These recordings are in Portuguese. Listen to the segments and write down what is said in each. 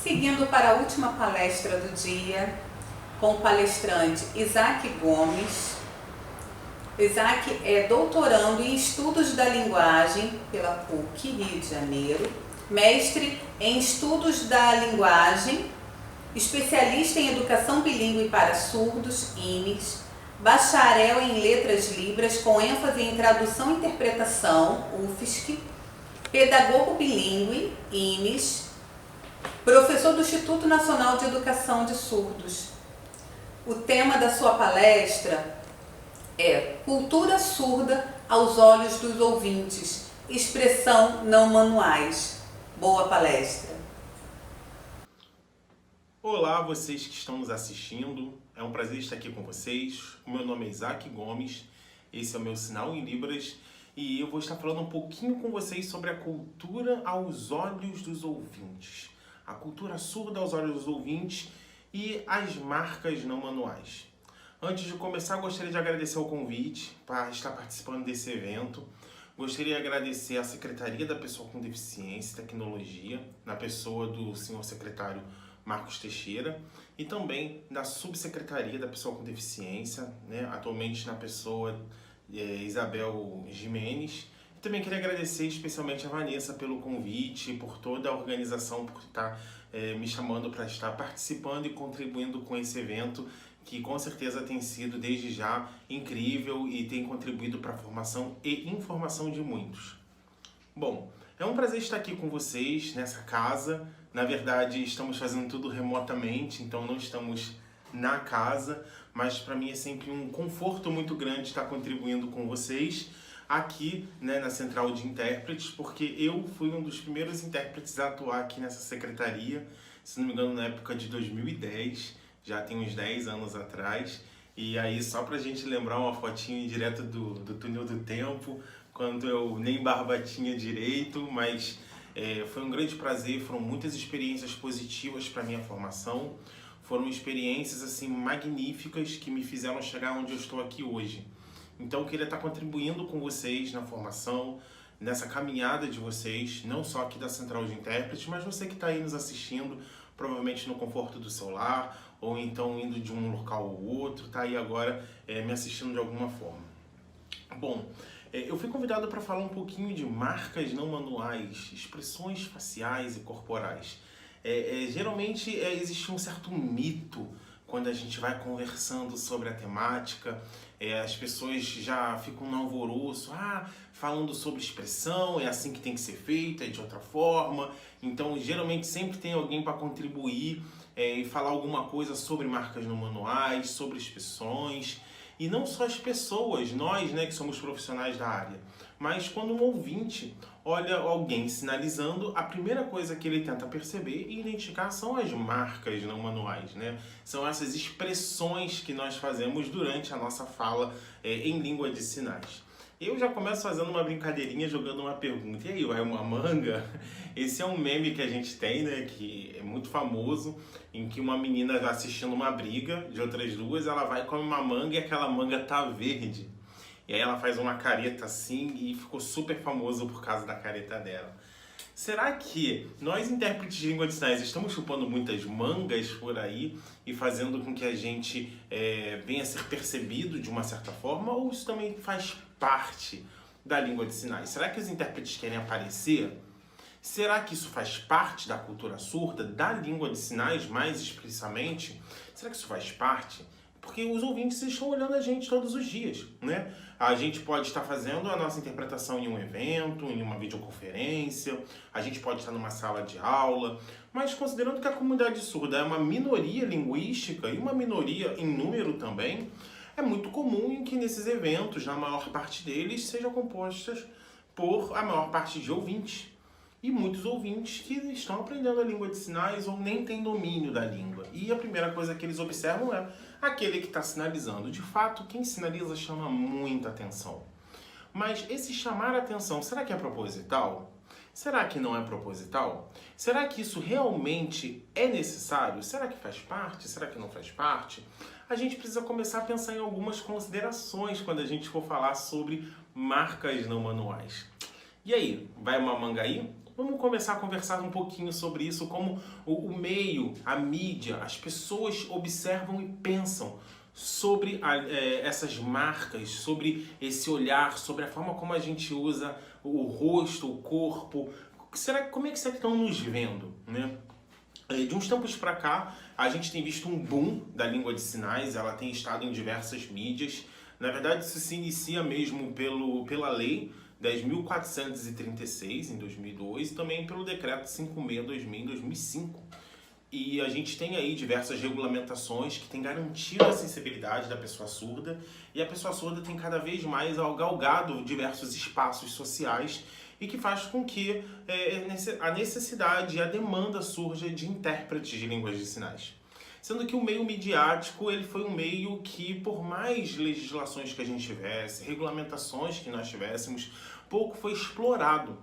Seguindo para a última palestra do dia, com o palestrante Isaac Gomes. Isaac é doutorando em Estudos da Linguagem pela PUC, Rio de Janeiro, mestre em Estudos da Linguagem, especialista em Educação Bilíngue para Surdos, INES, bacharel em Letras Libras com ênfase em Tradução e Interpretação, UFSC, pedagogo bilíngue, INES, professor do Instituto Nacional de Educação de Surdos. O tema da sua palestra é Cultura Surda aos Olhos dos Ouvintes, Expressão Não Manuais. Boa palestra! Olá, vocês que estão nos assistindo. É um prazer estar aqui com vocês. O meu nome é Isaac Gomes, esse é o meu sinal em Libras e eu vou estar falando um pouquinho com vocês sobre a cultura aos olhos dos ouvintes. A cultura surda aos olhos dos ouvintes e as marcas não manuais. Antes de começar, gostaria de agradecer o convite para estar participando desse evento. Gostaria de agradecer à Secretaria da Pessoa com Deficiência e Tecnologia, na pessoa do senhor secretário Marcos Teixeira, e também da Subsecretaria da Pessoa com Deficiência, atualmente na pessoa Isabel Jimenez. Também queria agradecer especialmente a Vanessa pelo convite, por toda a organização, por estar me chamando para estar participando e contribuindo com esse evento, que com certeza tem sido desde já incrível e tem contribuído para a formação e informação de muitos. Bom, é um prazer estar aqui com vocês nessa casa. Na verdade, estamos fazendo tudo remotamente, então não estamos na casa, mas para mim é sempre um conforto muito grande estar contribuindo com vocês aqui, na Central de Intérpretes, porque eu fui um dos primeiros intérpretes a atuar aqui nessa secretaria, se não me engano na época de 2010, já tem uns 10 anos atrás, e aí só pra gente lembrar uma fotinho direto do túnel do tempo, quando eu nem barba tinha direito, mas foi um grande prazer, foram muitas experiências positivas para minha formação, foram experiências assim magníficas que me fizeram chegar onde eu estou aqui hoje. Então eu queria estar contribuindo com vocês na formação, nessa caminhada de vocês, não só aqui da Central de Intérpretes, mas você que está aí nos assistindo, provavelmente no conforto do seu lar, ou então indo de um local ao outro, está aí agora me assistindo de alguma forma. Bom, eu fui convidado para falar um pouquinho de marcas não manuais, expressões faciais e corporais. Geralmente existe um certo mito quando a gente vai conversando sobre a temática, as pessoas já ficam no alvoroço, falando sobre expressão, é assim que tem que ser feito, é de outra forma. Então, geralmente sempre tem alguém para contribuir e falar alguma coisa sobre marcas não manuais, sobre expressões. E não só as pessoas, nós que somos profissionais da área, mas quando um ouvinte olha alguém sinalizando, a primeira coisa que ele tenta perceber e identificar são as marcas não manuais, São essas expressões que nós fazemos durante a nossa fala em língua de sinais. Eu já começo fazendo uma brincadeirinha, jogando uma pergunta. E aí, vai uma manga? Esse é um meme que a gente tem, que é muito famoso, em que uma menina está assistindo uma briga de outras duas, ela vai e come uma manga e aquela manga tá verde. E aí ela faz uma careta assim e ficou super famoso por causa da careta dela. Será que nós, intérpretes de língua de sinais, estamos chupando muitas mangas por aí e fazendo com que a gente venha a ser percebido de uma certa forma? Ou isso também faz parte da língua de sinais? Será que os intérpretes querem aparecer? Será que isso faz parte da cultura surda, da língua de sinais mais explicitamente? Será que isso faz parte? Porque os ouvintes estão olhando a gente todos os dias, A gente pode estar fazendo a nossa interpretação em um evento, em uma videoconferência, a gente pode estar numa sala de aula, mas considerando que a comunidade surda é uma minoria linguística e uma minoria em número também, é muito comum em que nesses eventos, na maior parte deles, sejam compostas por a maior parte de ouvintes. E muitos ouvintes que estão aprendendo a língua de sinais ou nem têm domínio da língua. E a primeira coisa que eles observam é aquele que está sinalizando. De fato, quem sinaliza chama muita atenção. Mas esse chamar a atenção, será que é proposital? Será que não é proposital? Será que isso realmente é necessário? Será que faz parte? Será que não faz parte? A gente precisa começar a pensar em algumas considerações quando a gente for falar sobre marcas não manuais. E aí, vai uma manga aí? Vamos começar a conversar um pouquinho sobre isso, como o meio, a mídia, as pessoas observam e pensam sobre essas marcas, sobre esse olhar, sobre a forma como a gente usa o rosto, o corpo. Como é que será que estão nos vendo, né? De uns tempos para cá, a gente tem visto um boom da língua de sinais, ela tem estado em diversas mídias. Na verdade, isso se inicia mesmo pela lei 10.436, em 2002, e também pelo decreto 56/2000, em 2005. E a gente tem aí diversas regulamentações que têm garantido a sensibilidade da pessoa surda, e a pessoa surda tem cada vez mais galgado diversos espaços sociais e que faz com que a necessidade e a demanda surja de intérpretes de línguas de sinais. Sendo que o meio midiático ele foi um meio que, por mais legislações que a gente tivesse, regulamentações que nós tivéssemos, pouco foi explorado.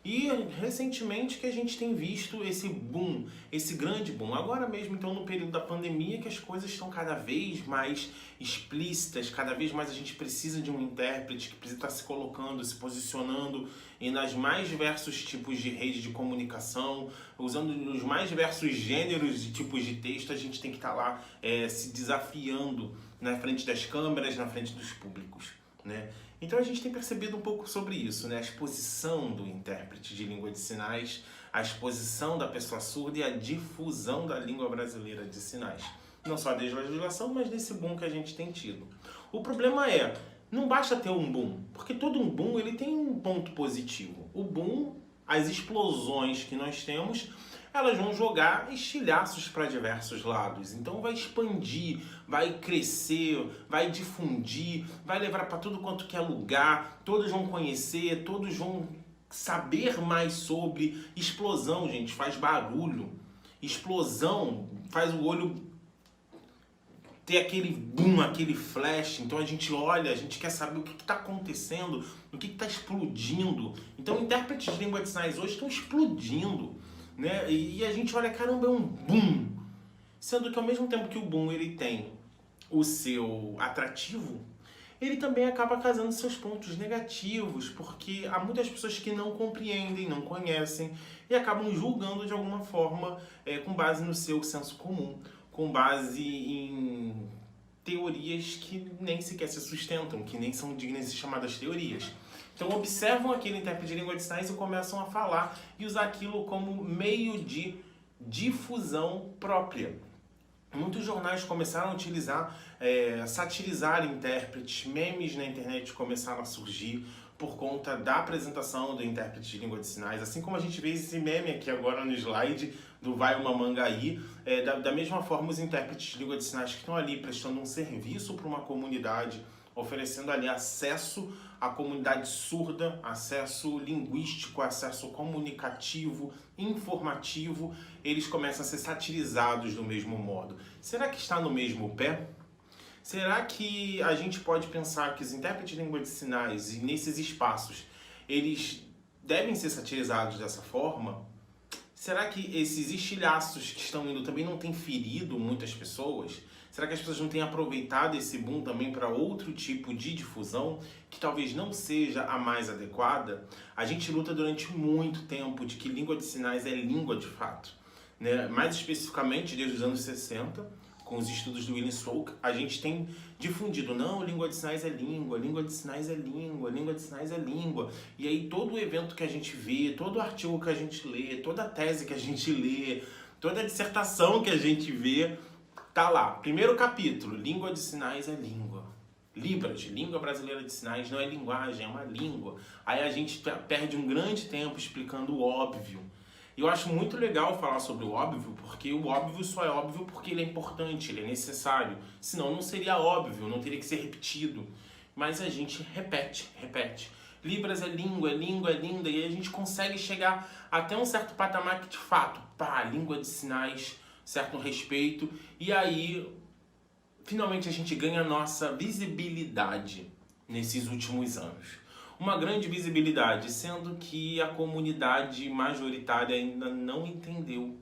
E recentemente que a gente tem visto esse boom, esse grande boom. Agora mesmo, então, no período da pandemia, que as coisas estão cada vez mais explícitas, cada vez mais a gente precisa de um intérprete que precisa estar se colocando, se posicionando e nas mais diversos tipos de rede de comunicação, usando os mais diversos gêneros de tipos de texto, a gente tem que estar lá se desafiando na frente das câmeras, na frente dos públicos, né? Então a gente tem percebido um pouco sobre isso, né? A exposição do intérprete de língua de sinais, a exposição da pessoa surda e a difusão da língua brasileira de sinais. Não só desde a legislação, mas desse boom que a gente tem tido. O problema não basta ter um boom, porque todo um boom ele tem um ponto positivo. O boom, as explosões que nós temos, elas vão jogar estilhaços para diversos lados. Então vai expandir, vai crescer, vai difundir, vai levar para tudo quanto que é lugar, todos vão conhecer, todos vão saber mais sobre. Explosão, gente, faz barulho. Explosão faz o olho ter aquele boom, aquele flash. Então a gente olha, a gente quer saber o que está acontecendo, o que está explodindo. Então intérpretes de língua de sinais hoje estão explodindo, né? E a gente olha, caramba, é um boom. Sendo que ao mesmo tempo que o boom ele tem o seu atrativo, ele também acaba causando seus pontos negativos, porque há muitas pessoas que não compreendem, não conhecem e acabam julgando de alguma forma com base no seu senso comum, com base em teorias que nem sequer se sustentam, que nem são dignas de ser chamadas teorias. Então observam aquele intérprete de língua de sinais e começam a falar e usar aquilo como meio de difusão própria. Muitos jornais começaram a utilizar, satirizar intérpretes, memes na internet começaram a surgir por conta da apresentação do intérprete de língua de sinais, assim como a gente vê esse meme aqui agora no slide do Vai Uma Mangaí, da mesma forma os intérpretes de língua de sinais que estão ali prestando um serviço para uma comunidade, oferecendo ali acesso à comunidade surda, acesso linguístico, acesso comunicativo, informativo, eles começam a ser satirizados do mesmo modo. Será que está no mesmo pé? Será que a gente pode pensar que os intérpretes de língua de sinais, e nesses espaços, eles devem ser satirizados dessa forma? Será que esses estilhaços que estão indo também não têm ferido muitas pessoas? Será que as pessoas não têm aproveitado esse boom também para outro tipo de difusão que talvez não seja a mais adequada? A gente luta durante muito tempo de que língua de sinais é língua de fato, né? Mais especificamente desde os anos 60, com os estudos do William Swoke, a gente tem difundido, não, língua de sinais é língua, língua de sinais é língua, língua de sinais é língua. E aí todo evento que a gente vê, todo artigo que a gente lê, toda tese que a gente lê, toda dissertação que a gente vê, tá lá. Primeiro capítulo, língua de sinais é língua. Libras, língua brasileira de sinais, não é linguagem, é uma língua. Aí a gente perde um grande tempo explicando o óbvio. E eu acho muito legal falar sobre o óbvio, porque o óbvio só é óbvio porque ele é importante, ele é necessário. Senão não seria óbvio, não teria que ser repetido. Mas a gente repete. Libras é língua, é linda, e aí a gente consegue chegar até um certo patamar que de fato, língua de sinais, certo respeito, e aí finalmente a gente ganha a nossa visibilidade nesses últimos anos. Uma grande visibilidade, sendo que a comunidade majoritária ainda não entendeu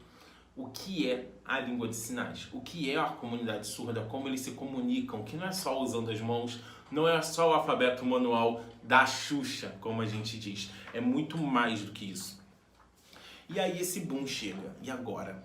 o que é a língua de sinais, o que é a comunidade surda, como eles se comunicam, que não é só usando as mãos, não é só o alfabeto manual da Xuxa, como a gente diz, é muito mais do que isso. E aí esse boom chega. E agora?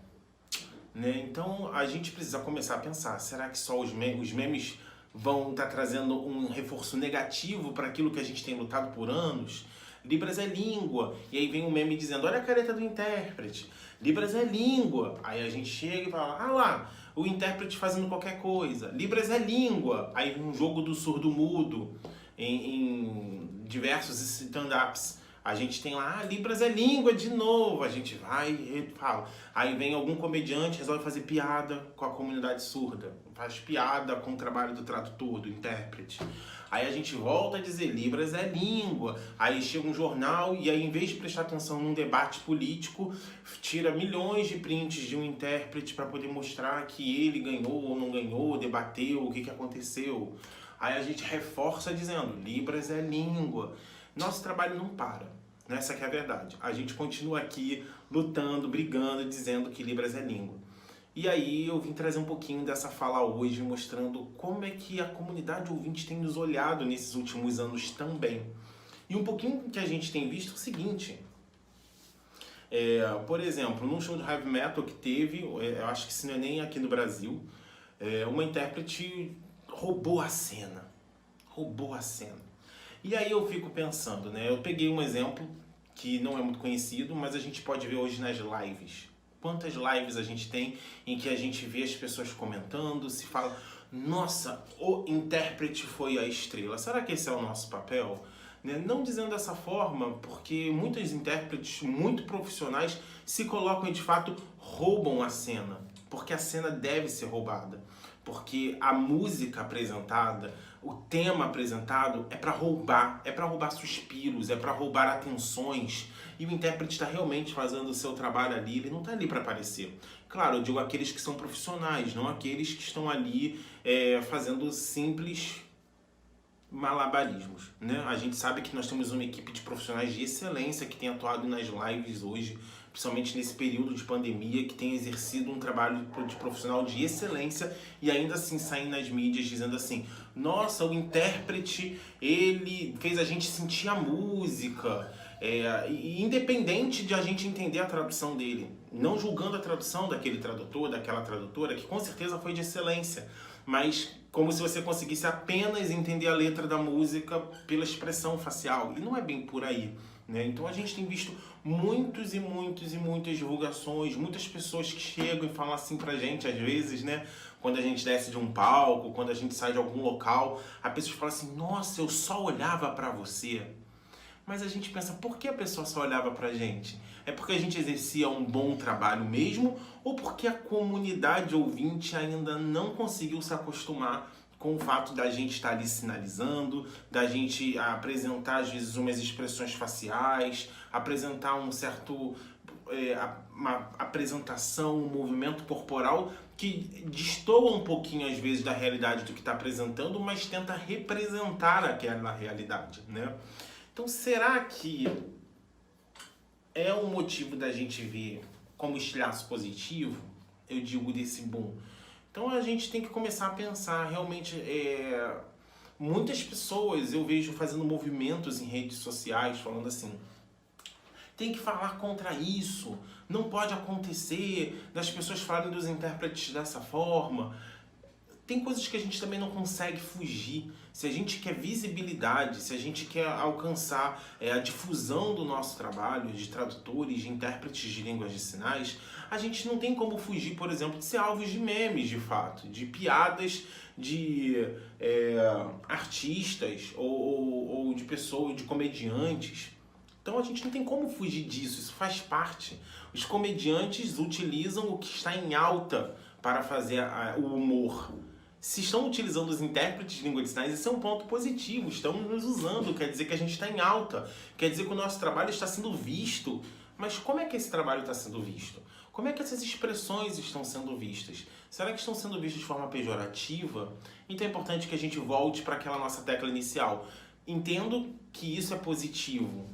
Né? Então a gente precisa começar a pensar, será que só os memes vão estar trazendo um reforço negativo para aquilo que a gente tem lutado por anos? Libras é língua. E aí vem um meme dizendo, olha a careta do intérprete. Libras é língua. Aí a gente chega e fala, ah lá, o intérprete fazendo qualquer coisa. Libras é língua. Aí um jogo do surdo-mudo em diversos stand-ups. A gente tem lá, Libras é língua de novo. A gente vai e fala. Aí vem algum comediante, resolve fazer piada com a comunidade surda. Faz piada com o trabalho do tradutor, do intérprete. Aí a gente volta a dizer, Libras é língua. Aí chega um jornal e aí, em vez de prestar atenção num debate político, tira milhões de prints de um intérprete para poder mostrar que ele ganhou ou não ganhou, debateu, o que aconteceu. Aí a gente reforça dizendo, Libras é língua. Nosso trabalho não para, né? Essa que é a verdade. A gente continua aqui lutando, brigando, dizendo que Libras é língua. E aí eu vim trazer um pouquinho dessa fala hoje, mostrando como é que a comunidade ouvinte tem nos olhado nesses últimos anos também. E um pouquinho que a gente tem visto é o seguinte. Por exemplo, num show de heavy metal que teve, eu acho que isso não é nem aqui no Brasil, uma intérprete roubou a cena. Roubou a cena. E aí eu fico pensando, né? Eu peguei um exemplo que não é muito conhecido, mas a gente pode ver hoje nas lives. Quantas lives a gente tem em que a gente vê as pessoas comentando, se fala, nossa, o intérprete foi a estrela. Será que esse é o nosso papel? Né? Não dizendo dessa forma, porque muitos intérpretes muito profissionais se colocam e de fato roubam a cena. Porque a cena deve ser roubada. Porque a música apresentada, o tema apresentado é para roubar suspiros, é para roubar atenções. E o intérprete está realmente fazendo o seu trabalho ali, ele não está ali para aparecer. Claro, eu digo aqueles que são profissionais, não aqueles que estão ali fazendo simples malabarismos, né? A gente sabe que nós temos uma equipe de profissionais de excelência que tem atuado nas lives hoje, principalmente nesse período de pandemia, que tem exercido um trabalho de profissional de excelência e ainda assim saem nas mídias dizendo assim, nossa, o intérprete, ele fez a gente sentir a música, independente de a gente entender a tradução dele, não julgando a tradução daquele tradutor, daquela tradutora, que com certeza foi de excelência, mas como se você conseguisse apenas entender a letra da música pela expressão facial, e não é bem por aí. Né? Então a gente tem visto muitas divulgações, muitas pessoas que chegam e falam assim pra gente, às vezes, né? Quando a gente desce de um palco, quando a gente sai de algum local, a pessoa fala assim, nossa, eu só olhava pra você. Mas a gente pensa, por que a pessoa só olhava pra gente? É porque a gente exercia um bom trabalho mesmo, ou porque a comunidade ouvinte ainda não conseguiu se acostumar com o fato da gente estar ali sinalizando, da gente apresentar às vezes umas expressões faciais, apresentar um certo uma apresentação, um movimento corporal que destoa um pouquinho às vezes da realidade do que está apresentando, mas tenta representar aquela realidade, né? Então será que é um motivo da gente ver como estilhaço positivo, eu digo, desse boom? Então a gente tem que começar a pensar, realmente, muitas pessoas eu vejo fazendo movimentos em redes sociais, falando assim, tem que falar contra isso, não pode acontecer das pessoas falarem dos intérpretes dessa forma. Tem coisas que a gente também não consegue fugir. Se a gente quer visibilidade, se a gente quer alcançar a difusão do nosso trabalho de tradutores, de intérpretes de línguas de sinais, a gente não tem como fugir, por exemplo, de ser alvos de memes, de fato, de piadas de artistas ou de pessoas, de comediantes. Então a gente não tem como fugir disso, isso faz parte. Os comediantes utilizam o que está em alta para fazer o humor. Se estão utilizando os intérpretes de língua de sinais, isso é um ponto positivo, estão nos usando, quer dizer que a gente está em alta, quer dizer que o nosso trabalho está sendo visto. Mas como é que esse trabalho está sendo visto? Como é que essas expressões estão sendo vistas? Será que estão sendo vistas de forma pejorativa? Então é importante que a gente volte para aquela nossa tecla inicial. Entendo que isso é positivo,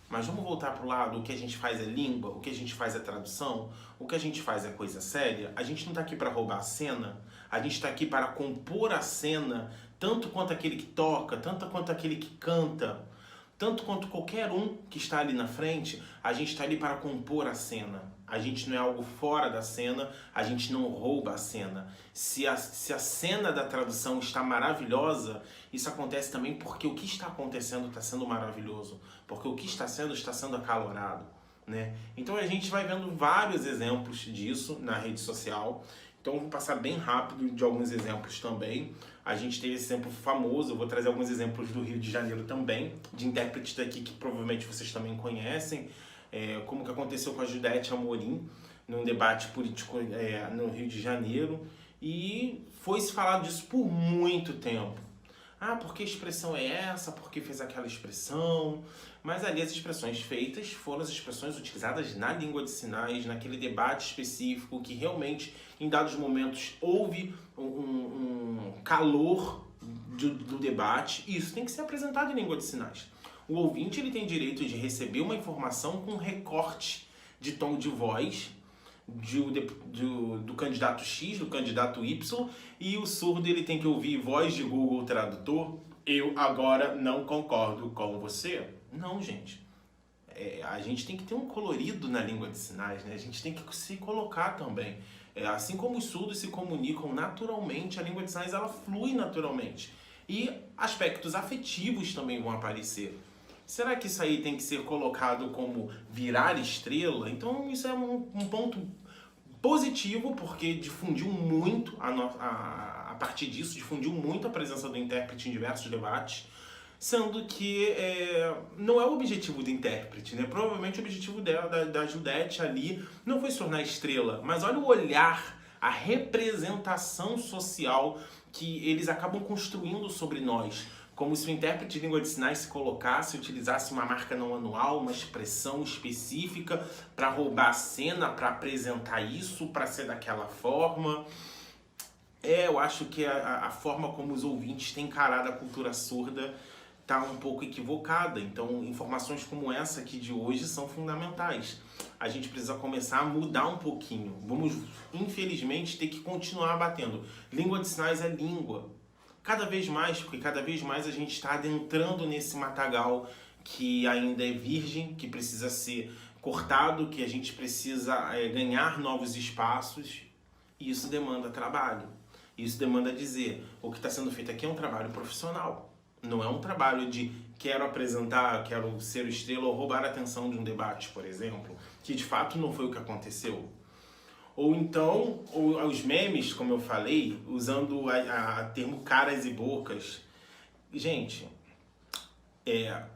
mas vamos voltar para o lado, o que a gente faz é língua, o que a gente faz é tradução, o que a gente faz é coisa séria. A gente não está aqui para roubar a cena, a gente está aqui para compor a cena, tanto quanto aquele que toca, tanto quanto aquele que canta. Tanto quanto qualquer um que está ali na frente, a gente está ali para compor a cena. A gente não é algo fora da cena, a gente não rouba a cena. Se a cena da tradução está maravilhosa, isso acontece também porque o que está acontecendo está sendo maravilhoso. Porque o que está sendo acalorado, né? Então a gente vai vendo vários exemplos disso na rede social. Então eu vou passar bem rápido de alguns exemplos também. A gente teve esse exemplo famoso, eu vou trazer alguns exemplos do Rio de Janeiro também, de intérpretes daqui que provavelmente vocês também conhecem, como que aconteceu com a Judete Amorim, num debate político no Rio de Janeiro, e foi se falado disso por muito tempo. Ah, por que expressão é essa? Por que fez aquela expressão? Mas ali as expressões feitas foram as expressões utilizadas na língua de sinais, naquele debate específico que realmente, em dados momentos, houve um calor do debate. E isso tem que ser apresentado em língua de sinais. O ouvinte ele tem direito de receber uma informação com recorte de tom de voz do candidato X, do candidato Y, e o surdo ele tem que ouvir voz de Google Tradutor. Eu agora não concordo com você. Não, gente. A gente tem que ter um colorido na língua de sinais, né? A gente tem que se colocar também. Assim como os surdos se comunicam naturalmente, a língua de sinais ela flui naturalmente. E aspectos afetivos também vão aparecer. Será que isso aí tem que ser colocado como virar estrela? Então isso é um ponto positivo, porque difundiu muito, a partir disso, difundiu muito a presença do intérprete em diversos debates, sendo que não é o objetivo do intérprete, né? Provavelmente o objetivo da Judete ali não foi se tornar estrela, mas olha o olhar, a representação social que eles acabam construindo sobre nós. Como se o intérprete de língua de sinais se colocasse, utilizasse uma marca não anual, uma expressão específica para roubar a cena, para apresentar isso, para ser daquela forma. Eu acho que a forma como os ouvintes têm encarado a cultura surda está um pouco equivocada. Então, informações como essa aqui de hoje são fundamentais. A gente precisa começar a mudar um pouquinho. Vamos, infelizmente, ter que continuar batendo. Língua de sinais é língua. Cada vez mais, porque cada vez mais a gente está adentrando nesse matagal que ainda é virgem, que precisa ser cortado, que a gente precisa ganhar novos espaços. E isso demanda trabalho. Isso demanda dizer, o que está sendo feito aqui é um trabalho profissional. Não é um trabalho de quero apresentar, quero ser o estrela ou roubar a atenção de um debate, por exemplo, que de fato não foi o que aconteceu. Ou então, os memes, como eu falei, usando a termo caras e bocas. Gente,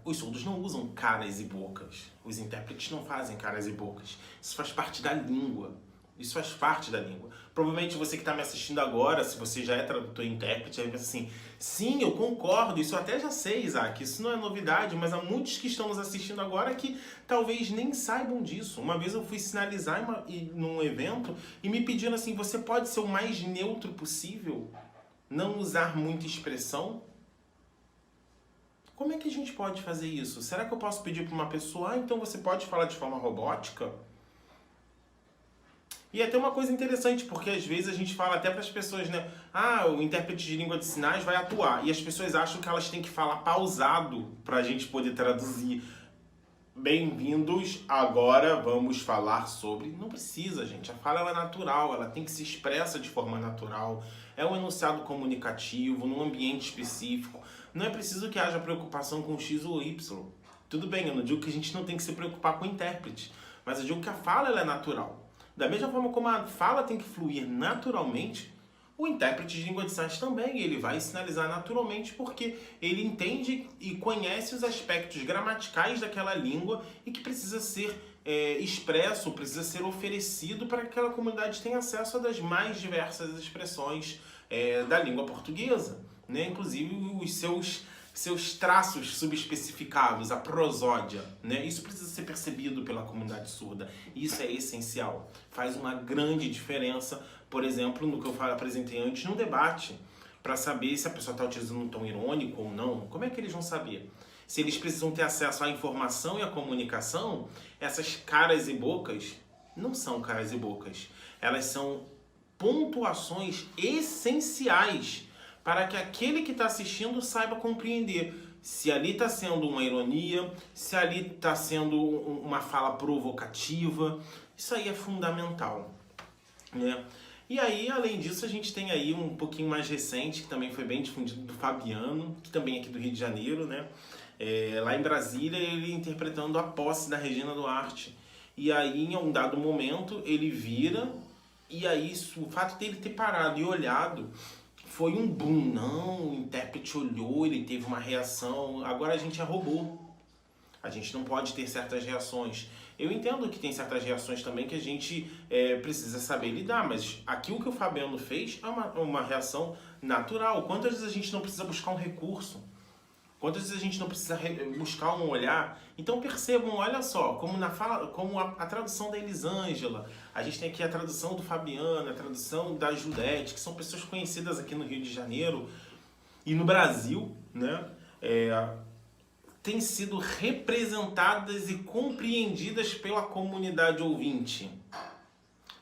os surdos não usam caras e bocas. Os intérpretes não fazem caras e bocas. Isso faz parte da língua. Isso faz parte da língua. Provavelmente você que está me assistindo agora, se você já é tradutor e intérprete, aí pensa assim, sim, eu concordo, isso eu até já sei, Isaac, isso não é novidade, mas há muitos que estão nos assistindo agora que talvez nem saibam disso. Uma vez eu fui sinalizar num evento e me pediram assim, você pode ser o mais neutro possível? Não usar muita expressão? Como é que a gente pode fazer isso? Será que eu posso pedir para uma pessoa, então você pode falar de forma robótica? E até uma coisa interessante, porque às vezes a gente fala até para as pessoas, né? Ah, o intérprete de língua de sinais vai atuar. E as pessoas acham que elas têm que falar pausado para a gente poder traduzir. Bem-vindos, agora vamos falar sobre... Não precisa, gente. A fala ela é natural, ela tem que se expressa de forma natural. É um enunciado comunicativo, num ambiente específico. Não é preciso que haja preocupação com X ou Y. Tudo bem, eu não digo que a gente não tem que se preocupar com o intérprete, mas eu digo que a fala ela é natural. Da mesma forma como a fala tem que fluir naturalmente, o intérprete de língua de sinais também, ele vai sinalizar naturalmente porque ele entende e conhece os aspectos gramaticais daquela língua e que precisa ser expresso, precisa ser oferecido para que aquela comunidade tenha acesso a das mais diversas expressões da língua portuguesa, né? Inclusive os seus traços subespecificados, a prosódia, né? Isso precisa ser percebido pela comunidade surda. Isso é essencial. Faz uma grande diferença, por exemplo, no que eu apresentei antes, num debate, para saber se a pessoa está utilizando um tom irônico ou não. Como é que eles vão saber? Se eles precisam ter acesso à informação e à comunicação, essas caras e bocas não são caras e bocas. Elas são pontuações essenciais para que aquele que está assistindo saiba compreender se ali está sendo uma ironia, se ali está sendo uma fala provocativa. Isso aí é fundamental, né? E aí, além disso, a gente tem aí um pouquinho mais recente, que também foi bem difundido, do Fabiano, que também é aqui do Rio de Janeiro, né? Lá em Brasília, ele interpretando a posse da Regina Duarte. E aí, em um dado momento, ele vira, e aí o fato dele ter parado e olhado foi um boom. Não, o intérprete olhou, ele teve uma reação. Agora a gente é robô. A gente não pode ter certas reações. Eu entendo que tem certas reações também que a gente precisa saber lidar, mas aqui o que o Fabiano fez é uma reação natural. Quantas vezes a gente não precisa buscar um recurso? Quantas vezes a gente não precisa buscar um olhar? Então percebam, olha só, como a tradução da Elisângela, a gente tem aqui a tradução do Fabiano, a tradução da Judete, que são pessoas conhecidas aqui no Rio de Janeiro e no Brasil, né? Têm sido representadas e compreendidas pela comunidade ouvinte.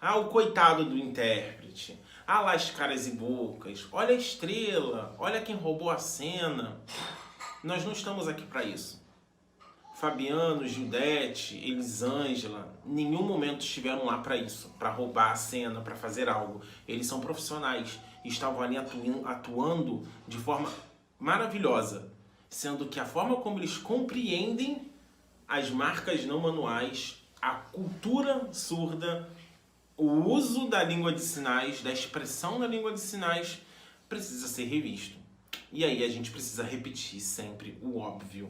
O coitado do intérprete. Lá as caras e bocas. Olha a estrela. Olha quem roubou a cena. Nós não estamos aqui para isso. Fabiano, Judete, Elisângela, em nenhum momento estiveram lá para isso, para roubar a cena, para fazer algo. Eles são profissionais. Estavam ali atuando de forma maravilhosa. Sendo que a forma como eles compreendem as marcas não manuais, a cultura surda, o uso da língua de sinais, da expressão da língua de sinais, precisa ser revisto. E aí a gente precisa repetir sempre o óbvio.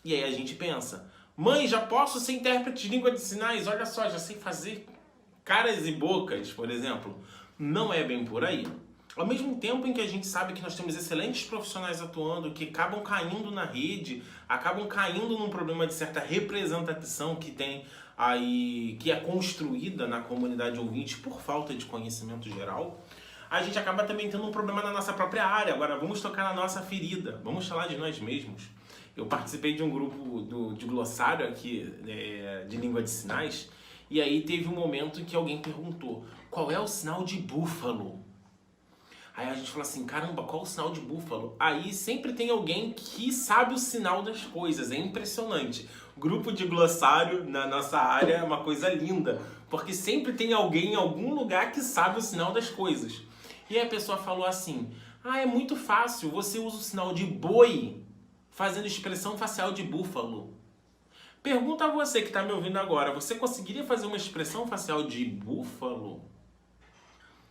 E aí a gente pensa, mãe, já posso ser intérprete de língua de sinais? Olha só, já sei fazer caras e bocas, por exemplo. Não é bem por aí. Ao mesmo tempo em que a gente sabe que nós temos excelentes profissionais atuando, que acabam caindo na rede, acabam caindo num problema de certa representação que tem aí, que é construída na comunidade ouvinte por falta de conhecimento geral, a gente acaba também tendo um problema na nossa própria área. Agora vamos tocar na nossa ferida, vamos falar de nós mesmos. Eu participei de um grupo de glossário aqui de língua de sinais, e aí teve um momento em que alguém perguntou, qual é o sinal de búfalo? Aí a gente fala assim, caramba, qual o sinal de búfalo? Aí sempre tem alguém que sabe o sinal das coisas, é impressionante. Grupo de glossário na nossa área é uma coisa linda, porque sempre tem alguém em algum lugar que sabe o sinal das coisas. E aí a pessoa falou assim, é muito fácil, você usa o sinal de boi fazendo expressão facial de búfalo. Pergunta a você que está me ouvindo agora, você conseguiria fazer uma expressão facial de búfalo?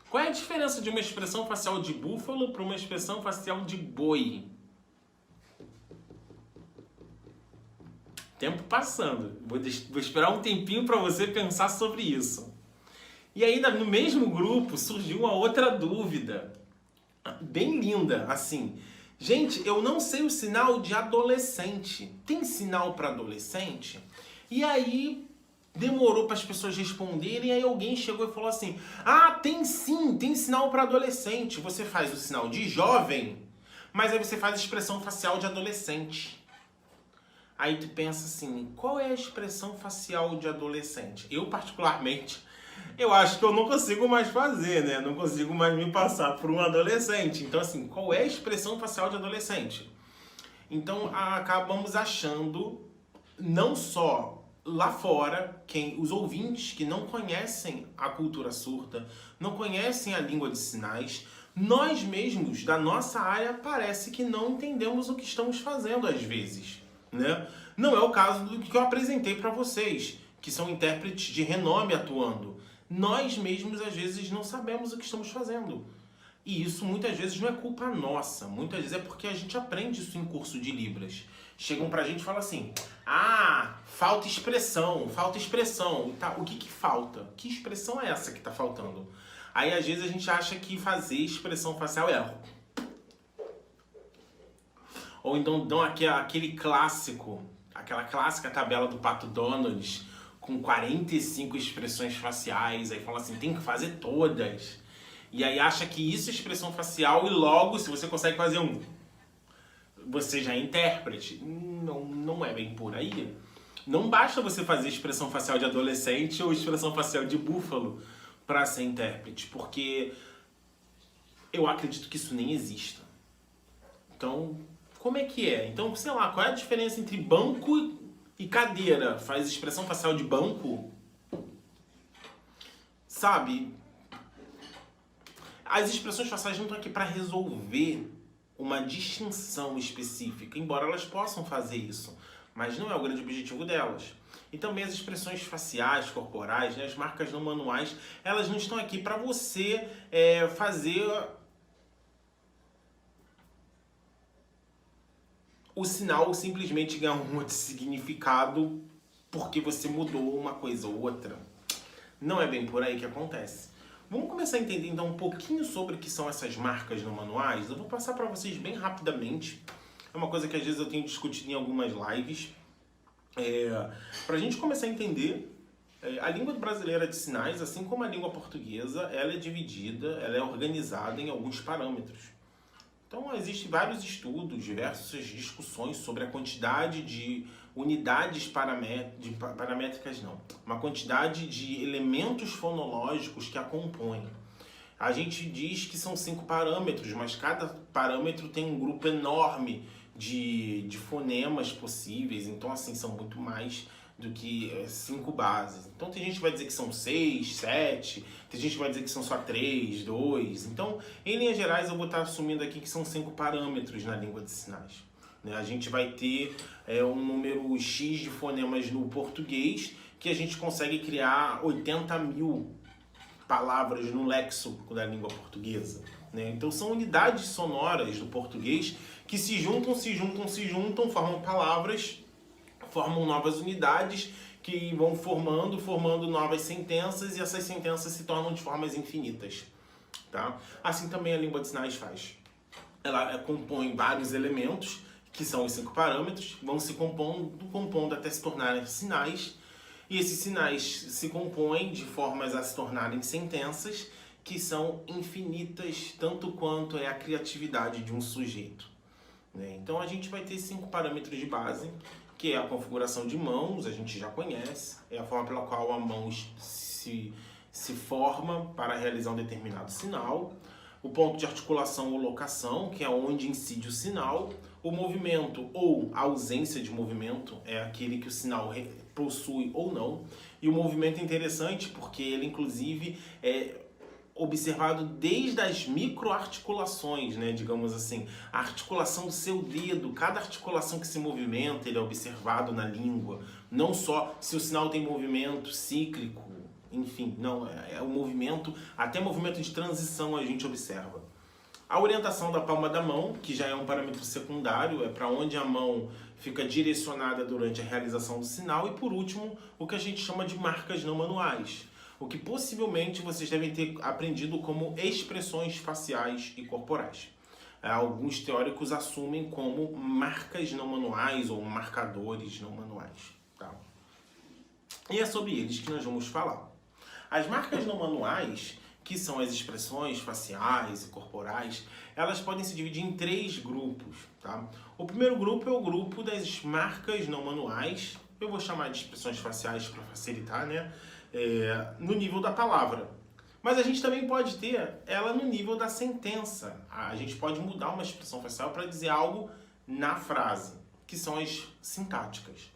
Qual é a diferença de uma expressão facial de búfalo para uma expressão facial de boi? Tempo passando. Vou esperar um tempinho para você pensar sobre isso. E aí, no mesmo grupo, surgiu uma outra dúvida. Bem linda, assim. Gente, eu não sei o sinal de adolescente. Tem sinal para adolescente? E aí demorou para as pessoas responderem, aí alguém chegou e falou assim, tem sim, tem sinal para adolescente. Você faz o sinal de jovem, mas aí você faz a expressão facial de adolescente. Aí tu pensa assim, qual é a expressão facial de adolescente? Eu, particularmente, eu acho que eu não consigo mais fazer, né? Não consigo mais me passar por um adolescente. Então, assim, qual é a expressão facial de adolescente? Então, acabamos achando, não só lá fora, os ouvintes que não conhecem a cultura surda, não conhecem a língua de sinais, nós mesmos, da nossa área, parece que não entendemos o que estamos fazendo às vezes, né? Não é o caso do que eu apresentei para vocês, que são intérpretes de renome atuando. Nós mesmos, às vezes, não sabemos o que estamos fazendo. E isso, muitas vezes, não é culpa nossa. Muitas vezes é porque a gente aprende isso em curso de Libras. Chegam pra gente e falam assim, falta expressão. Tá, o que falta? Que expressão é essa que tá faltando? Aí, às vezes, a gente acha que fazer expressão facial é... Ou então dão aquele clássico, aquela clássica tabela do Pato Donald, com 45 expressões faciais, aí fala assim, tem que fazer todas. E aí acha que isso é expressão facial e logo, se você consegue fazer você já é intérprete. Não é bem por aí. Não basta você fazer expressão facial de adolescente ou expressão facial de búfalo para ser intérprete, porque eu acredito que isso nem exista. Então, Como é que é? Então, sei lá, qual é a diferença entre banco e cadeira? Faz expressão facial de banco? Sabe? As expressões faciais não estão aqui para resolver uma distinção específica, embora elas possam fazer isso, mas não é o grande objetivo delas. E também as expressões faciais, corporais, né, as marcas não manuais, elas não estão aqui para você fazer o sinal simplesmente ganhar um outro significado porque você mudou uma coisa ou outra. Não é bem por aí que acontece. Vamos começar a entender então um pouquinho sobre o que são essas marcas não manuais. Eu vou passar para vocês bem rapidamente. É uma coisa que às vezes eu tenho discutido em algumas lives. Para a gente começar a entender, a língua brasileira de sinais, assim como a língua portuguesa, ela é dividida, ela é organizada em alguns parâmetros. Então, existem vários estudos, diversas discussões sobre a quantidade de unidades paramétricas, uma quantidade de elementos fonológicos que a compõem. A gente diz que são 5 parâmetros, mas cada parâmetro tem um grupo enorme de fonemas possíveis, então assim, são muito mais do que 5 bases. Então tem gente que vai dizer que são 6, 7, tem gente que vai dizer que são só 3, 2. Então, em linhas gerais, eu vou estar assumindo aqui que são 5 parâmetros na língua de sinais. A gente vai ter um número X de fonemas no português, que a gente consegue criar 80 mil palavras no léxico da língua portuguesa. Então são unidades sonoras do português que se juntam, formam palavras, formam novas unidades que vão formando novas sentenças, e essas sentenças se tornam de formas infinitas. Tá? Assim também a língua de sinais faz. Ela compõe vários elementos, que são os 5 parâmetros, vão se compondo até se tornarem sinais, e esses sinais se compõem de formas a se tornarem sentenças, que são infinitas, tanto quanto é a criatividade de um sujeito. Então a gente vai ter 5 parâmetros de base, que é a configuração de mãos, a gente já conhece, é a forma pela qual a mão se forma para realizar um determinado sinal, o ponto de articulação ou locação, que é onde incide o sinal, o movimento ou a ausência de movimento, é aquele que o sinal possui ou não, e o movimento é interessante porque ele inclusive é observado desde as microarticulações, digamos assim, a articulação do seu dedo, cada articulação que se movimenta, ele é observado na língua, não só se o sinal tem movimento cíclico, enfim, não, é o movimento, até movimento de transição a gente observa. A orientação da palma da mão, que já é um parâmetro secundário, é para onde a mão fica direcionada durante a realização do sinal, e por último, o que a gente chama de marcas não manuais, o que possivelmente vocês devem ter aprendido como expressões faciais e corporais. Alguns teóricos assumem como marcas não manuais ou marcadores não manuais. Tá? E é sobre eles que nós vamos falar. As marcas não manuais, que são as expressões faciais e corporais, elas podem se dividir em 3 grupos. Tá? O primeiro grupo é o grupo das marcas não manuais, eu vou chamar de expressões faciais para facilitar, no nível da palavra. Mas a gente também pode ter ela no nível da sentença. A gente pode mudar uma expressão facial para dizer algo na frase, que são as sintáticas.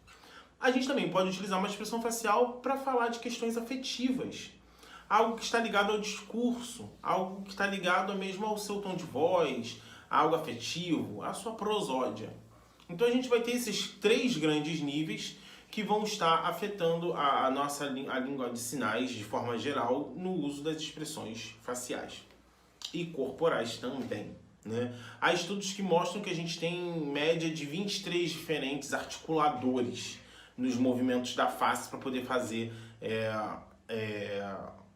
A gente também pode utilizar uma expressão facial para falar de questões afetivas. Algo que está ligado ao discurso, algo que está ligado mesmo ao seu tom de voz, algo afetivo, à sua prosódia. Então a gente vai ter esses 3 grandes níveis que vão estar afetando a língua de sinais de forma geral no uso das expressões faciais e corporais também. Há estudos que mostram que a gente tem em média de 23 diferentes articuladores nos movimentos da face para poder fazer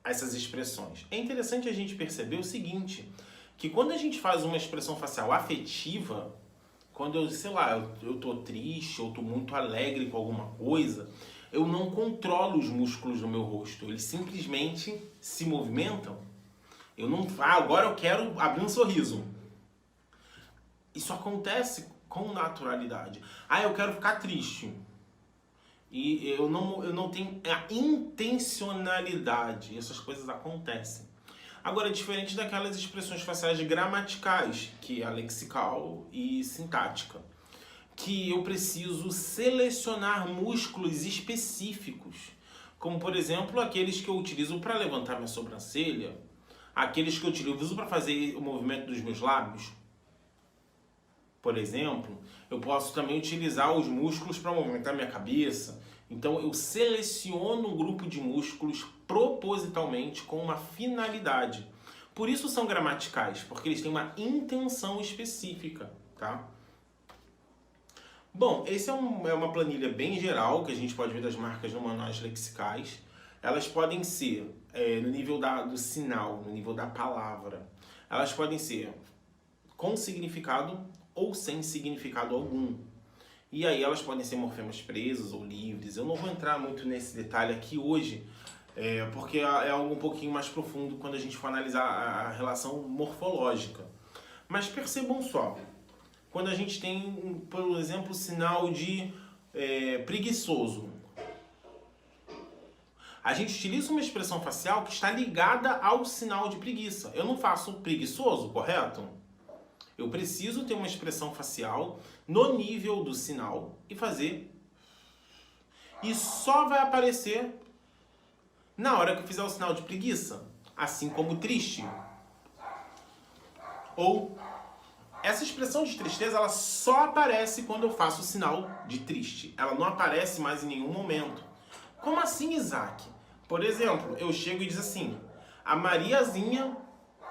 essas expressões. É interessante a gente perceber o seguinte, que quando a gente faz uma expressão facial afetiva, quando eu tô triste ou tô muito alegre com alguma coisa, eu não controlo os músculos do meu rosto, eles simplesmente se movimentam. Eu não agora eu quero abrir um sorriso. Isso acontece com naturalidade. Eu quero ficar triste. E eu não tenho a intencionalidade. Essas coisas acontecem. Agora, diferente daquelas expressões faciais gramaticais, que é a lexical e sintática, que eu preciso selecionar músculos específicos, como, por exemplo, aqueles que eu utilizo para levantar minha sobrancelha, aqueles que eu utilizo para fazer o movimento dos meus lábios. Por exemplo, eu posso também utilizar os músculos para movimentar minha cabeça. Então, eu seleciono um grupo de músculos propositalmente com uma finalidade. Por isso são gramaticais, porque eles têm uma intenção específica, tá? Bom, essa é uma planilha bem geral que a gente pode ver das marcas no manuais lexicais. Elas podem ser no nível do sinal, no nível da palavra. Elas podem ser com significado ou sem significado algum. E aí elas podem ser morfemas presos ou livres. Eu não vou entrar muito nesse detalhe aqui hoje, porque é algo um pouquinho mais profundo quando a gente for analisar a relação morfológica. Mas percebam só, quando a gente tem, por exemplo, o sinal de preguiçoso, a gente utiliza uma expressão facial que está ligada ao sinal de preguiça. Eu não faço preguiçoso, correto? Eu preciso ter uma expressão facial no nível do sinal e fazer. E só vai aparecer na hora que eu fizer o sinal de preguiça, assim como triste. Ou essa expressão de tristeza, ela só aparece quando eu faço o sinal de triste. Ela não aparece mais em nenhum momento. Como assim, Isaac? Por exemplo, eu chego e diz assim: a Mariazinha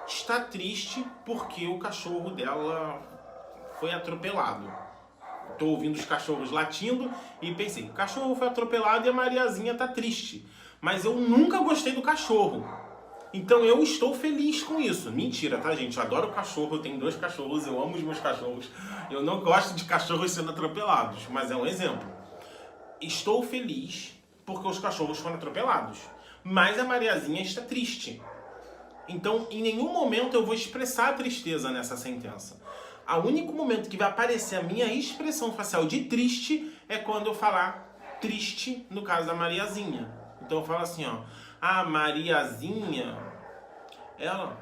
está triste porque o cachorro dela foi atropelado. Estou ouvindo os cachorros latindo e pensei, o cachorro foi atropelado e a Mariazinha está triste. Mas eu nunca gostei do cachorro. Então eu estou feliz com isso. Mentira, tá, gente? Eu adoro cachorro, eu tenho 2 cachorros, eu amo os meus cachorros. Eu não gosto de cachorros sendo atropelados, mas é um exemplo. Estou feliz porque os cachorros foram atropelados. Mas a Mariazinha está triste. Então, em nenhum momento eu vou expressar a tristeza nessa sentença. O único momento que vai aparecer a minha expressão facial de triste é quando eu falar triste, no caso da Mariazinha. Então eu falo assim, ó, a Mariazinha, ela,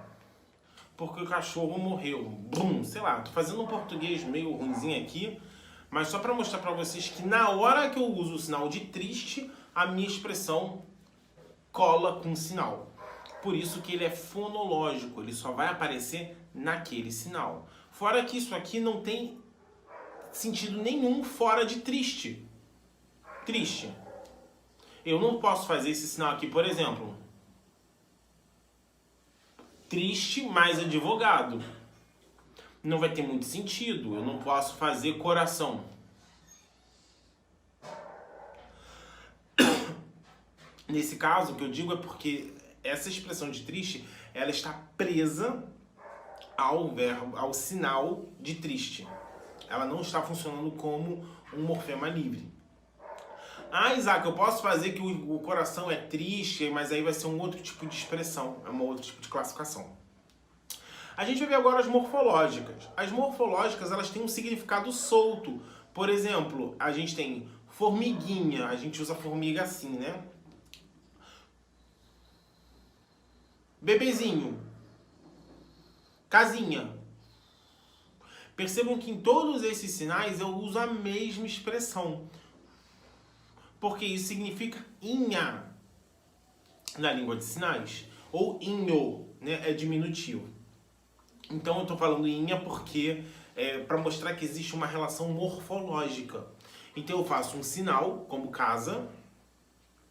porque o cachorro morreu. Brum, sei lá, tô fazendo um português meio ruimzinho aqui, mas só para mostrar para vocês que na hora que eu uso o sinal de triste, a minha expressão cola com o sinal. Por isso que ele é fonológico, ele só vai aparecer naquele sinal. Fora que isso aqui não tem sentido nenhum fora de triste. Triste. Eu não posso fazer esse sinal aqui, por exemplo. Triste mais advogado. Não vai ter muito sentido. Eu não posso fazer coração. Nesse caso, o que eu digo é porque essa expressão de triste, ela está presa ao sinal de triste. Ela não está funcionando como um morfema livre. Ah, Isaac, eu posso fazer que o coração é triste, mas aí vai ser um outro tipo de expressão, é um outro tipo de classificação. A gente vai ver agora as morfológicas. As morfológicas, elas têm um significado solto. Por exemplo, a gente tem formiguinha, a gente usa formiga assim, né? Bebezinho. Casinha. Percebam que em todos esses sinais eu uso a mesma expressão. Porque isso significa inha na língua de sinais. Ou inho, né? É diminutivo. Então eu estou falando inha porque para mostrar que existe uma relação morfológica. Então eu faço um sinal, como casa,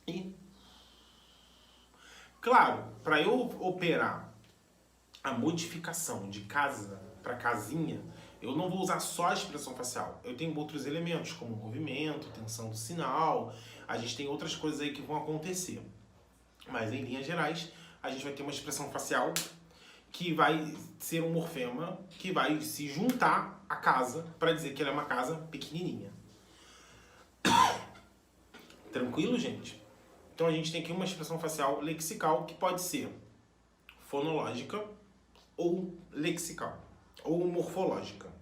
e... Claro, para eu operar a modificação de casa para casinha, eu não vou usar só a expressão facial. Eu tenho outros elementos, como movimento, tensão do sinal. A gente tem outras coisas aí que vão acontecer. Mas, em linhas gerais, a gente vai ter uma expressão facial que vai ser um morfema que vai se juntar à casa para dizer que ela é uma casa pequenininha. Tranquilo, gente? Então, a gente tem aqui uma expressão facial lexical que pode ser fonológica ou lexical, ou morfológica.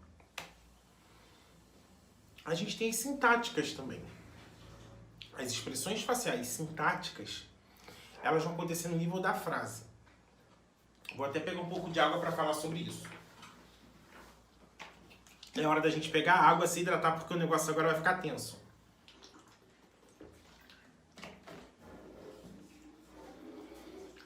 A gente tem as sintáticas também. As expressões faciais sintáticas, elas vão acontecer no nível da frase. Vou até pegar um pouco de água para falar sobre isso. É hora da gente pegar água, se hidratar, porque o negócio agora vai ficar tenso.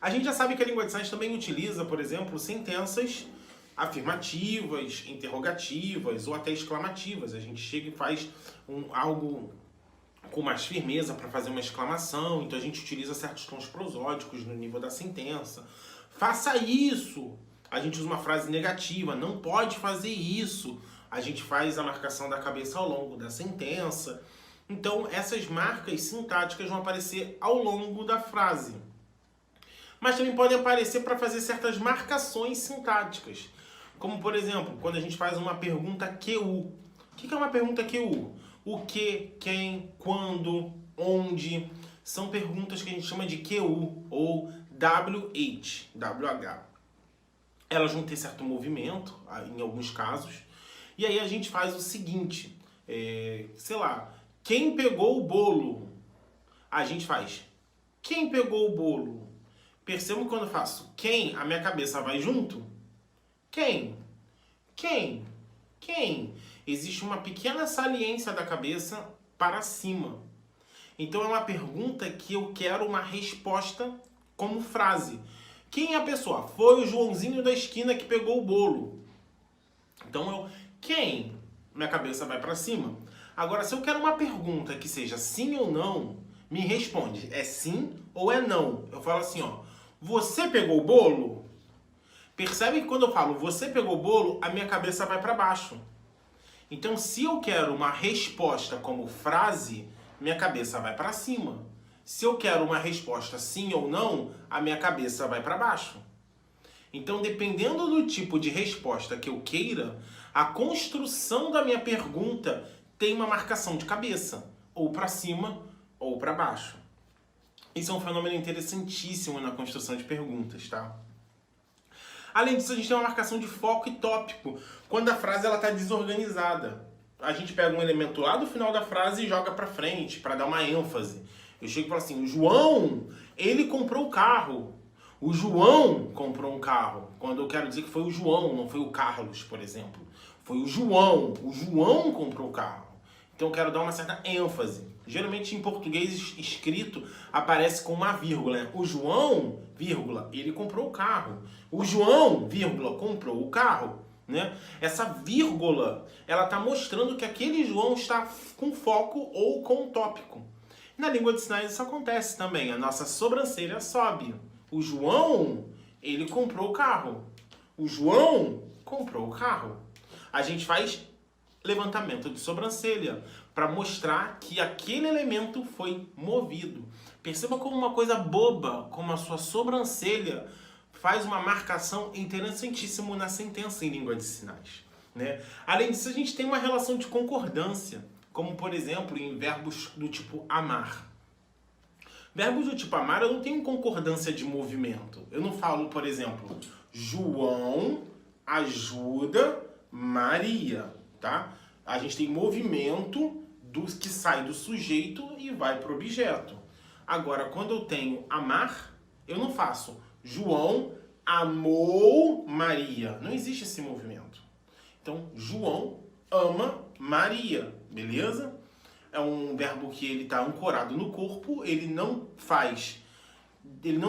A gente já sabe que a língua de sinais também utiliza, por exemplo, sentenças afirmativas, interrogativas ou até exclamativas. A gente chega e faz algo com mais firmeza para fazer uma exclamação, então a gente utiliza certos tons prosódicos no nível da sentença. Faça isso! A gente usa uma frase negativa, não pode fazer isso. A gente faz a marcação da cabeça ao longo da sentença. Então, essas marcas sintáticas vão aparecer ao longo da frase. Mas também podem aparecer para fazer certas marcações sintáticas. Como, por exemplo, quando a gente faz uma pergunta QU. O que é uma pergunta QU? O que, quem, quando, onde. São perguntas que a gente chama de QU ou WH. Elas vão ter certo movimento, em alguns casos. E aí a gente faz o seguinte, sei lá, quem pegou o bolo? A gente faz, quem pegou o bolo? Percebam que quando eu faço quem, a minha cabeça vai junto? Quem? Quem? Quem? Existe uma pequena saliência da cabeça para cima. Então é uma pergunta que eu quero uma resposta como frase. Quem é a pessoa? Foi o Joãozinho da esquina que pegou o bolo. Então quem? Minha cabeça vai para cima. Agora, se eu quero uma pergunta que seja sim ou não, me responde, é sim ou é não? Eu falo assim, ó, você pegou o bolo? Percebe que quando eu falo você pegou o bolo, a minha cabeça vai para baixo. Então, se eu quero uma resposta como frase, minha cabeça vai para cima. Se eu quero uma resposta sim ou não, a minha cabeça vai para baixo. Então, dependendo do tipo de resposta que eu queira, a construção da minha pergunta tem uma marcação de cabeça, ou para cima ou para baixo. Isso é um fenômeno interessantíssimo na construção de perguntas, tá? Além disso, a gente tem uma marcação de foco e tópico, quando a frase está desorganizada. A gente pega um elemento lá do final da frase e joga para frente, para dar uma ênfase. Eu chego e falo assim, o João, ele comprou o carro. O João comprou um carro. Quando eu quero dizer que foi o João, não foi o Carlos, por exemplo. Foi o João. O João comprou o carro. Então eu quero dar uma certa ênfase. Geralmente em português escrito aparece com uma vírgula, né? O João, vírgula, ele comprou o carro. O João, vírgula, comprou o carro. Né? Essa vírgula, ela está mostrando que aquele João está com foco ou com tópico. Na língua de sinais isso acontece também. A nossa sobrancelha sobe. O João, ele comprou o carro. O João comprou o carro. A gente faz levantamento de sobrancelha para mostrar que aquele elemento foi movido. Perceba como uma coisa boba, como a sua sobrancelha faz uma marcação interessantíssima na sentença em língua de sinais. Né? Além disso, a gente tem uma relação de concordância, como por exemplo em verbos do tipo amar. Verbos do tipo amar, eu não tenho concordância de movimento. Eu não falo, por exemplo, João ajuda Maria, tá? A gente tem movimento que sai do sujeito e vai para o objeto. Agora, quando eu tenho amar, eu não faço João amou Maria. Não existe esse movimento. Então, João ama Maria, beleza? É um verbo que ele está ancorado no corpo, ele não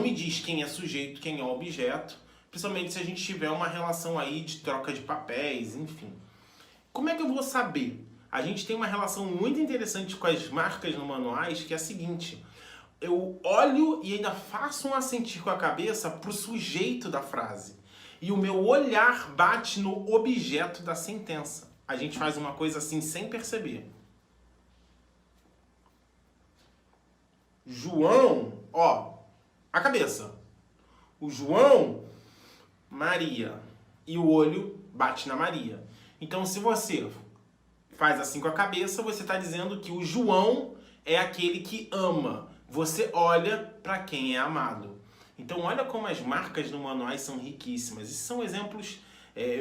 me diz quem é sujeito, quem é objeto, principalmente se a gente tiver uma relação aí de troca de papéis, enfim. Como é que eu vou saber? A gente tem uma relação muito interessante com as marcas no manuais, que é a seguinte: eu olho e ainda faço um assentir com a cabeça para o sujeito da frase. E o meu olhar bate no objeto da sentença. A gente faz uma coisa assim sem perceber. João, ó, a cabeça. O João, Maria. E o olho bate na Maria. Então, se você faz assim com a cabeça, você está dizendo que o João é aquele que ama. Você olha para quem é amado. Então, olha como as marcas no manuais são riquíssimas. Esses são exemplos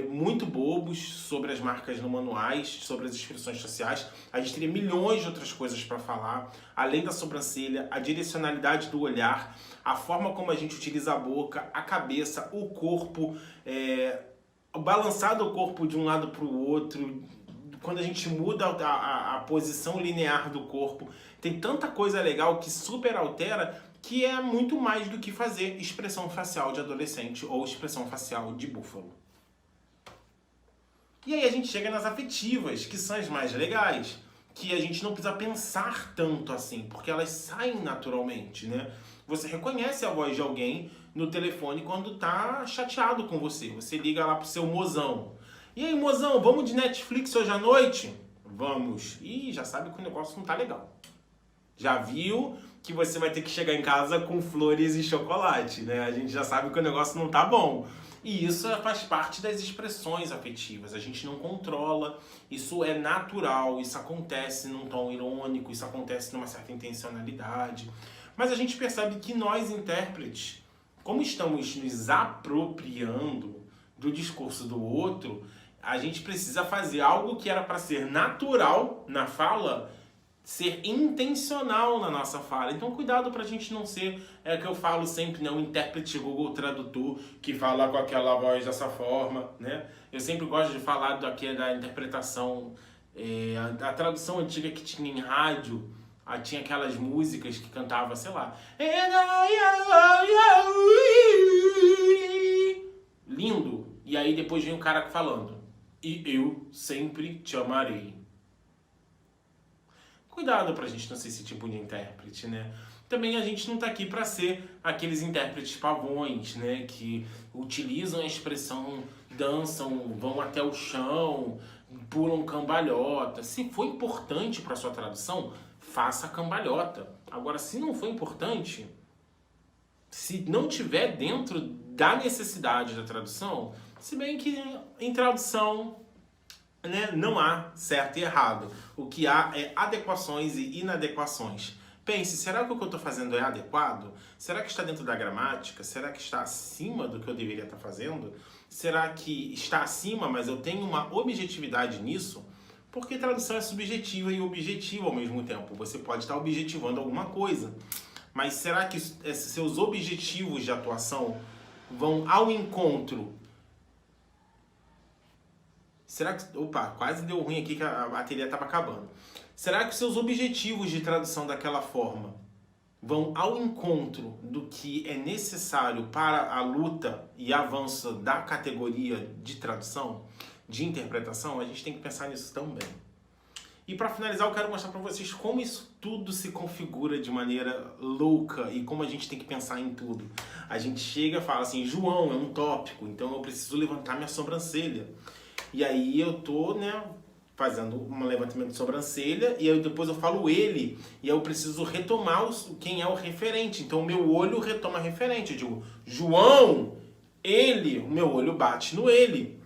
muito bobos sobre as marcas não manuais, sobre as expressões faciais. A gente teria milhões de outras coisas para falar, além da sobrancelha, a direcionalidade do olhar, a forma como a gente utiliza a boca, a cabeça, o corpo, o balançar do corpo de um lado para o outro, quando a gente muda a posição linear do corpo. Tem tanta coisa legal que super altera, que é muito mais do que fazer expressão facial de adolescente ou expressão facial de búfalo. E aí a gente chega nas afetivas, que são as mais legais, que a gente não precisa pensar tanto assim, porque elas saem naturalmente, né? Você reconhece a voz de alguém no telefone quando tá chateado com você. Você liga lá pro seu mozão. E aí, mozão, vamos de Netflix hoje à noite? Vamos. Ih, já sabe que o negócio não tá legal. Já viu que você vai ter que chegar em casa com flores e chocolate, né? A gente já sabe que o negócio não tá bom. E isso faz parte das expressões afetivas. A gente não controla, isso é natural, isso acontece num tom irônico, isso acontece numa certa intencionalidade. Mas a gente percebe que nós, intérpretes, como estamos nos apropriando do discurso do outro, a gente precisa fazer algo que era para ser natural na fala, ser intencional na nossa fala. Então cuidado pra gente não ser, que eu falo sempre, né, um intérprete Google Tradutor que fala com aquela voz dessa forma, né? Eu sempre gosto de falar da interpretação, a tradução antiga que tinha em rádio, tinha aquelas músicas que cantava, sei lá, lindo, e aí depois vem o cara falando, e eu sempre te amarei. Cuidado pra gente não ser esse tipo de intérprete, né? Também a gente não tá aqui pra ser aqueles intérpretes pavões, né? Que utilizam a expressão, dançam, vão até o chão, pulam cambalhota. Se for importante pra sua tradução, faça cambalhota. Agora, se não for importante, se não tiver dentro da necessidade da tradução, se bem que em tradução, né, não há certo e errado. O que há é adequações e inadequações. Pense, será que o que eu estou fazendo é adequado? Será que está dentro da gramática? Será que está acima do que eu deveria estar fazendo? Será que está acima, mas eu tenho uma objetividade nisso? Porque tradução é subjetiva e objetiva ao mesmo tempo. Você pode estar objetivando alguma coisa. Mas será que esses seus objetivos de atuação vão ao encontro? Será que... Opa, quase deu ruim aqui que a bateria estava acabando. Será que os seus objetivos de tradução daquela forma vão ao encontro do que é necessário para a luta e avanço da categoria de tradução, de interpretação? A gente tem que pensar nisso também. E para finalizar, eu quero mostrar para vocês como isso tudo se configura de maneira louca e como a gente tem que pensar em tudo. A gente chega e fala assim, João, é um tópico, então eu preciso levantar minha sobrancelha. E aí eu tô, né, fazendo um levantamento de sobrancelha e aí depois eu falo ele e eu preciso retomar quem é o referente. Então o meu olho retoma referente. Eu digo, João, ele, o meu olho bate no ele.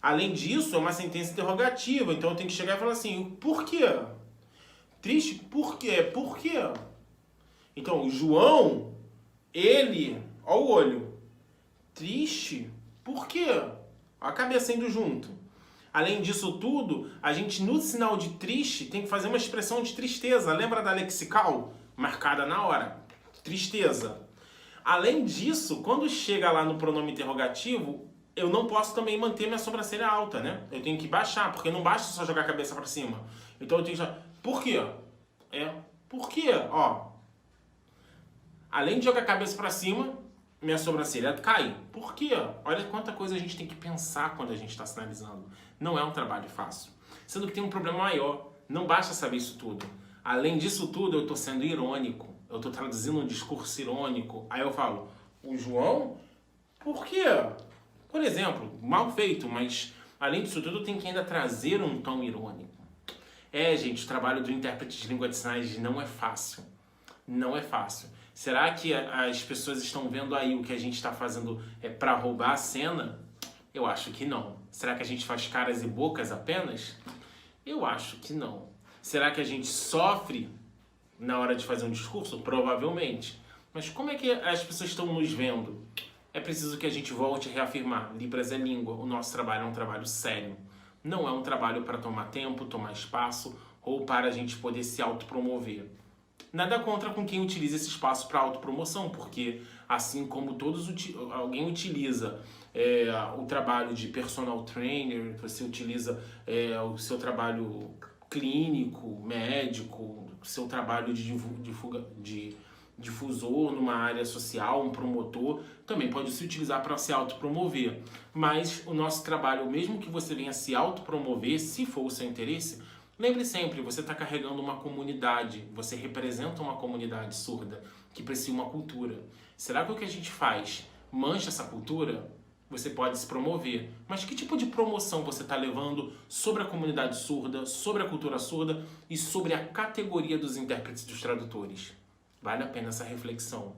Além disso, é uma sentença interrogativa. Então eu tenho que chegar e falar assim, por quê? Triste? Por quê? Por quê? Então, o João, ele, ó o olho. Triste? Por quê? A cabeça indo junto. Além disso tudo, a gente no sinal de triste tem que fazer uma expressão de tristeza. Lembra da lexical? Marcada na hora. Tristeza. Além disso, quando chega lá no pronome interrogativo, eu não posso também manter minha sobrancelha alta, né? Eu tenho que baixar, porque não basta só jogar a cabeça para cima. Então eu tenho que... Por quê? Por quê? Ó. Além de jogar a cabeça para cima, minha sobrancelha cai. Por quê? Olha quanta coisa a gente tem que pensar quando a gente está sinalizando. Não é um trabalho fácil. Sendo que tem um problema maior. Não basta saber isso tudo. Além disso tudo, eu estou sendo irônico. Eu estou traduzindo um discurso irônico. Aí eu falo, o João? Por quê? Por exemplo, mal feito, mas além disso tudo, tem que ainda trazer um tom irônico. Gente, o trabalho do intérprete de língua de sinais não é fácil. Não é fácil. Será que as pessoas estão vendo aí o que a gente está fazendo para roubar a cena? Eu acho que não. Será que a gente faz caras e bocas apenas? Eu acho que não. Será que a gente sofre na hora de fazer um discurso? Provavelmente. Mas como é que as pessoas estão nos vendo? É preciso que a gente volte a reafirmar: Libras é língua, o nosso trabalho é um trabalho sério. Não é um trabalho para tomar tempo, tomar espaço ou para a gente poder se autopromover. Nada contra com quem utiliza esse espaço para autopromoção, porque assim como alguém utiliza o trabalho de personal trainer, você utiliza o seu trabalho clínico, médico, o seu trabalho de difusor numa área social, um promotor, também pode se utilizar para se autopromover. Mas o nosso trabalho, mesmo que você venha se autopromover, se for o seu interesse, lembre sempre, você está carregando uma comunidade, você representa uma comunidade surda que precisa de uma cultura. Será que o que a gente faz mancha essa cultura? Você pode se promover, mas que tipo de promoção você está levando sobre a comunidade surda, sobre a cultura surda e sobre a categoria dos intérpretes e dos tradutores? Vale a pena essa reflexão.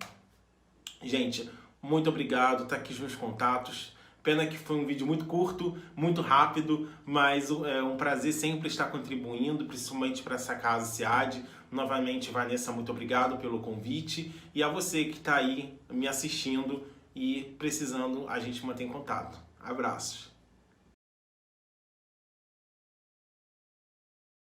Gente, muito obrigado, tá aqui os meus contatos. Pena que foi um vídeo muito curto, muito rápido, mas é um prazer sempre estar contribuindo, principalmente para essa casa SEAD. Novamente, Vanessa, muito obrigado pelo convite. E a você que está aí me assistindo e precisando, a gente mantém contato. Abraços.